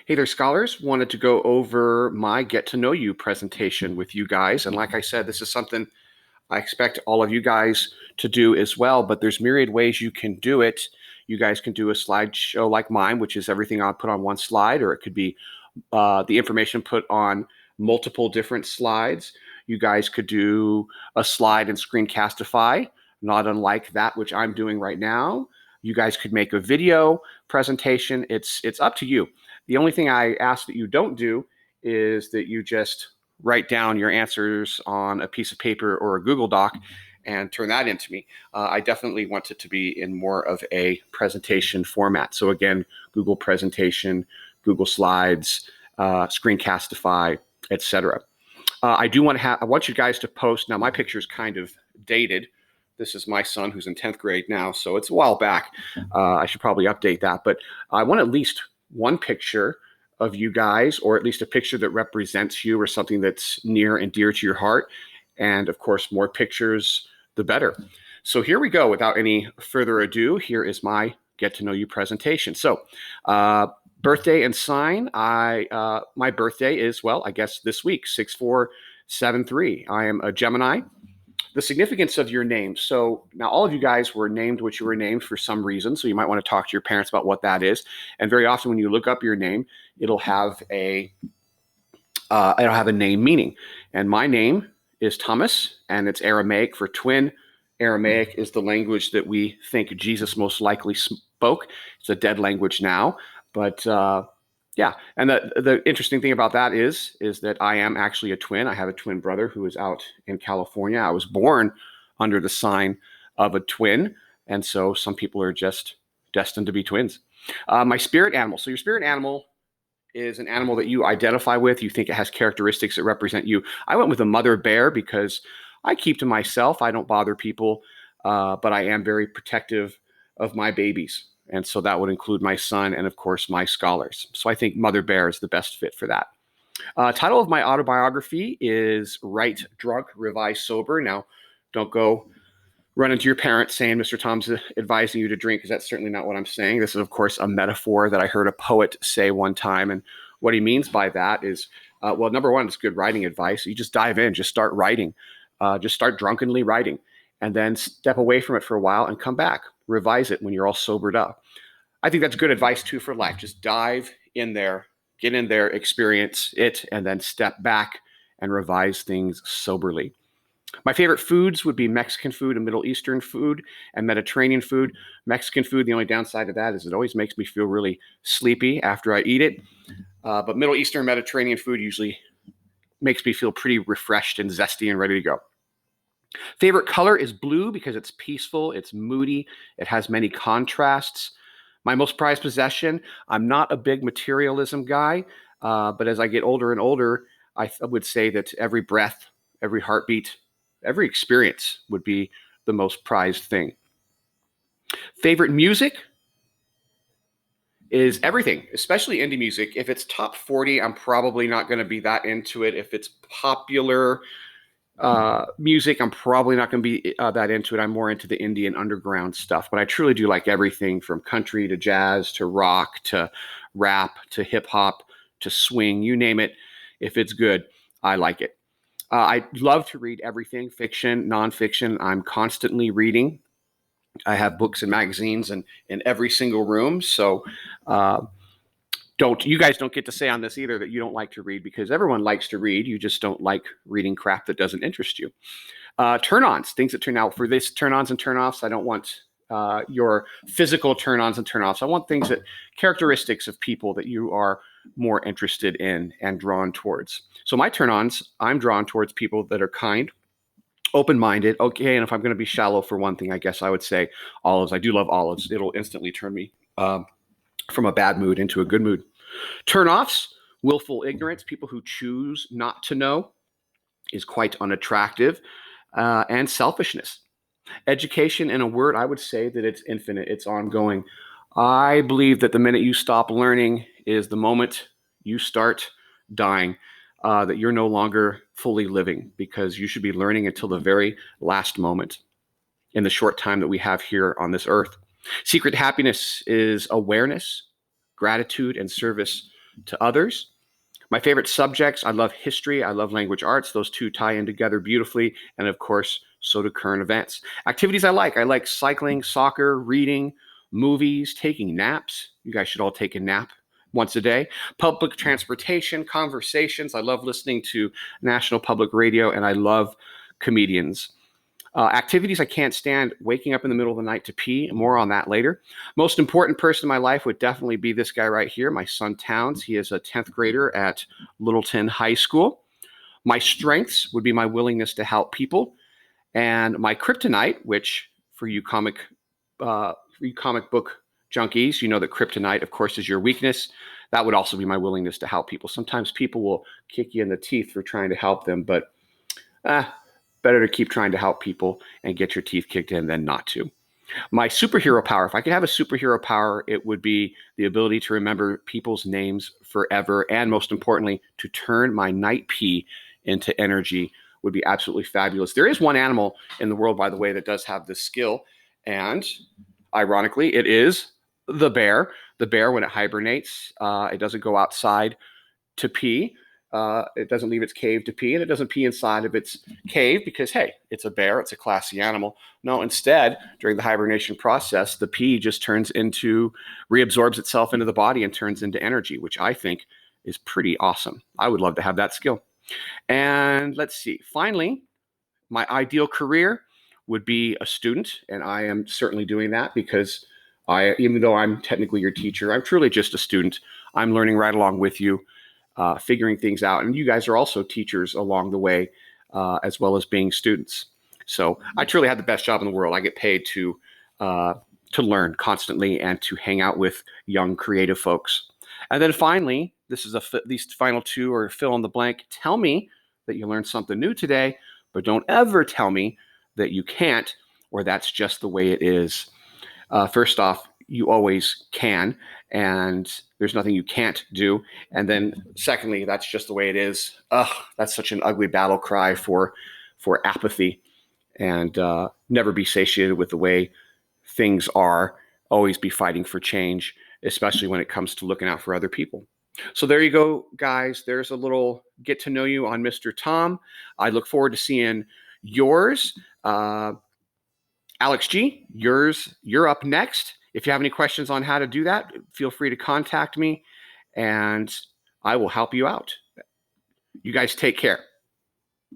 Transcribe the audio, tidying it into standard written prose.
Hey there, scholars. Wanted to go over my Get to Know You presentation with you guys. And like I said, this is something I expect all of you guys to do as well, but there's myriad ways you can do it. You guys can do a slideshow like mine, which is everything I'll put on one slide, or it could be the information put on multiple different slides. You guys could do a slide and Screencastify, not unlike that which I'm doing right now. You guys could make a video presentation. It's up to you. The only thing I ask that you don't do is that you just write down your answers on a piece of paper or a Google Doc and turn that into me. I definitely want it to be in more of a presentation format. So again, Google presentation, Google Slides, Screencastify, etc. I want you guys to post. Now my picture is kind of dated. This is my son who's in 10th grade now, so it's a while back. I should probably update that, but I want at least one picture of you guys, or at least a picture that represents you or something that's near and dear to your heart. And of course, more pictures, the better. So here we go. Without any further ado, here is my Get to Know You presentation. So birthday and sign. My birthday is, well, I guess this week, 6473. I am a Gemini. The significance of your name. So now all of you guys were named what you were named for some reason. So you might want to talk to your parents about what that is. And very often when you look up your name, it'll have a name meaning. And my name is Thomas, and it's Aramaic for twin. Aramaic is the language that we think Jesus most likely spoke. It's a dead language now, but yeah. And the interesting thing about that is that I am actually a twin. I have a twin brother who is out in California. I was born under the sign of a twin. And so some people are just destined to be twins. My spirit animal. So your spirit animal is an animal that you identify with. You think it has characteristics that represent you. I went with a mother bear because I keep to myself. I don't bother people, but I am very protective of my babies. And so that would include my son and, of course, my scholars. So I think Mother Bear is the best fit for that. Title of my autobiography is Write Drunk, Revise Sober. Now, don't go run into your parents saying Mr. Tom's advising you to drink, because that's certainly not what I'm saying. This is, of course, a metaphor that I heard a poet say one time. And what he means by that is, well, number one, it's good writing advice. You just dive in, just start writing, just start drunkenly writing, and then step away from it for a while and come back. Revise it when you're all sobered up. I think that's good advice too for life. Just dive in there, get in there, experience it, and then step back and revise things soberly. My favorite foods would be Mexican food and Middle Eastern food and Mediterranean food. Mexican food, the only downside of that is it always makes me feel really sleepy after I eat it. But Middle Eastern and Mediterranean food usually makes me feel pretty refreshed and zesty and ready to go. Favorite color is blue because it's peaceful, it's moody, it has many contrasts. My most prized possession, I'm not a big materialism guy, but as I get older and older, I would say that every breath, every heartbeat, every experience would be the most prized thing. Favorite music is everything, especially indie music. If it's top 40, I'm probably not going to be that into it. If it's popular music, I'm probably not going to be that into it. I'm more into the indie and underground stuff, but I truly do like everything from country to jazz to rock to rap to hip hop to swing, you name it. If it's good, I like it. I love to read everything, fiction, nonfiction. I'm constantly reading. I have books and magazines in every single room. So you guys don't get to say on this either that you don't like to read, because everyone likes to read. You just don't like reading crap that doesn't interest you. Turn-ons, things that turn out. For this turn-ons and turn-offs, I don't want your physical turn-ons and turn-offs. I want things characteristics of people that you are more interested in and drawn towards. So my turn-ons, I'm drawn towards people that are kind, open-minded. Okay, and if I'm going to be shallow for one thing, I guess I would say olives. I do love olives. It'll instantly turn me from a bad mood into a good mood. Turn-offs, willful ignorance, people who choose not to know, is quite unattractive, and selfishness. Education, in a word, I would say that it's infinite, it's ongoing. I believe that the minute you stop learning is the moment you start dying, that you're no longer fully living, because you should be learning until the very last moment in the short time that we have here on this earth. Secret happiness is awareness, gratitude, and service to others. My favorite subjects, I love history, I love language arts. Those two tie in together beautifully. And of course, so do current events. Activities I like cycling, soccer, reading, movies, taking naps. You guys should all take a nap once a day. Public transportation, conversations. I love listening to National Public Radio, and I love comedians. Activities I can't stand, waking up in the middle of the night to pee. More on that later. Most important person in my life would definitely be this guy right here, my son Towns. He is a 10th grader at Littleton High School. My strengths would be my willingness to help people. And my kryptonite, which for you comic book junkies, you know that kryptonite, of course, is your weakness. That would also be my willingness to help people. Sometimes people will kick you in the teeth for trying to help them, but better to keep trying to help people and get your teeth kicked in than not to. My superhero power, if I could have a superhero power, it would be the ability to remember people's names forever. And most importantly, to turn my night pee into energy would be absolutely fabulous. There is one animal in the world, by the way, that does have this skill. And ironically, it is the bear. The bear, when it hibernates, it doesn't go outside to pee. It doesn't leave its cave to pee, and it doesn't pee inside of its cave because, hey, it's a bear. It's a classy animal. No, instead, during the hibernation process, the pee just reabsorbs itself into the body and turns into energy, which I think is pretty awesome. I would love to have that skill. And let's see. Finally, my ideal career would be a student, and I am certainly doing that because even though I'm technically your teacher, I'm truly just a student. I'm learning right along with you. Figuring things out. And you guys are also teachers along the way, as well as being students. So I truly have the best job in the world. I get paid to learn constantly and to hang out with young creative folks. And then finally, these final two are fill in the blank. Tell me that you learned something new today, but don't ever tell me that you can't, or that's just the way it is. First off, you always can, and there's nothing you can't do. And then secondly, that's just the way it is. That's such an ugly battle cry for apathy, and never be satiated with the way things are. Always be fighting for change, especially when it comes to looking out for other people. So there you go, guys. There's a little get to know you on Mr. Tom. I look forward to seeing yours. Alex G, you're up next. If you have any questions on how to do that, feel free to contact me and I will help you out. You guys take care.